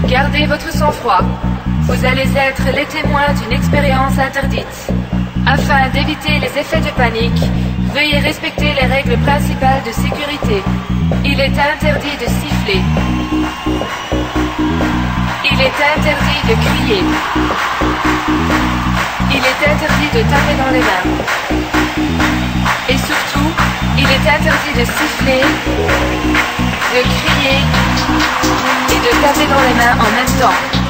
Gardez votre sang-froid. Vous allez être les témoins d'une expérience interdite. Afin d'éviter les effets de panique, veuillez respecter les règles principales de sécurité. Il est interdit de siffler. Il est interdit de crier. Il est interdit de taper dans les mains. Et surtout, il est interdit de siffler, de crier et de taper dans les mains en même temps.